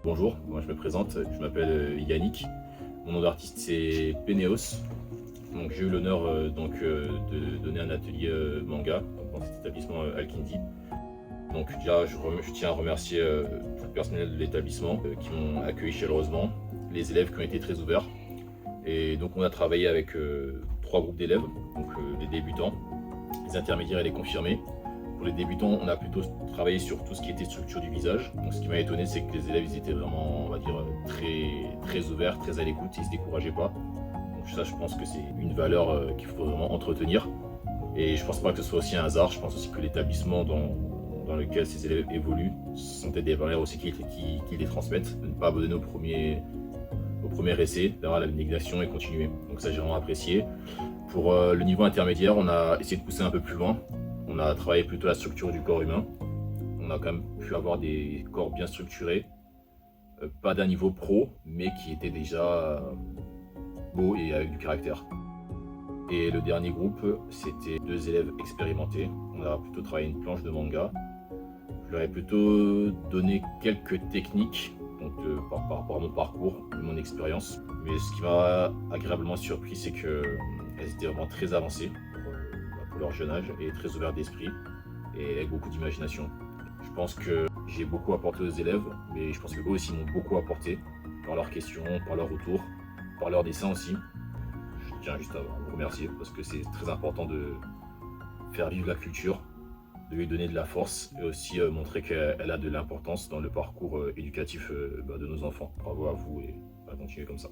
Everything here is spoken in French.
Bonjour, moi je me présente, je m'appelle Yannick. Mon nom d'artiste c'est Peneos. Donc j'ai eu l'honneur de donner un atelier manga dans cet établissement Al-Kindi. Donc déjà je tiens à remercier tout le personnel de l'établissement qui m'ont accueilli chaleureusement, les élèves qui ont été très ouverts. Et donc on a travaillé avec trois groupes d'élèves, donc les débutants, les intermédiaires et les confirmés. Pour les débutants, on a plutôt travaillé sur tout ce qui était structure du visage. Donc, ce qui m'a étonné, c'est que les élèves ils étaient vraiment, on va dire, très ouverts, très à l'écoute, ils ne se décourageaient pas. Donc ça, je pense que c'est une valeur qu'il faut vraiment entretenir. Et je pense pas que ce soit aussi un hasard. Je pense aussi que l'établissement dans lequel ces élèves évoluent sont peut-être des valeurs aussi qui les transmettent. De ne pas abandonner au premier essai, d'avoir l'abnégation et continuer. Donc ça, j'ai vraiment apprécié. Pour le niveau intermédiaire, on a essayé de pousser un peu plus loin. On a travaillé plutôt la structure du corps humain. On a quand même pu avoir des corps bien structurés, pas d'un niveau pro, mais qui étaient déjà beaux et avec du caractère. Et le dernier groupe, c'était deux élèves expérimentés. On a plutôt travaillé une planche de manga. Je leur ai plutôt donné quelques techniques donc, par rapport à mon parcours et mon expérience. Mais ce qui m'a agréablement surpris, c'est qu'elles étaient vraiment très avancées pour leur jeune âge et très ouvertes d'esprit et avec beaucoup d'imagination. Je pense que j'ai beaucoup apporté aux élèves, mais je pense qu'eux aussi m'ont beaucoup apporté par leurs questions, par leurs retours, par leurs dessins aussi. Je tiens juste à vous remercier parce que c'est très important de faire vivre la culture, de lui donner de la force et aussi montrer qu'elle a de l'importance dans le parcours éducatif de nos enfants. Bravo à vous et à continuer comme ça.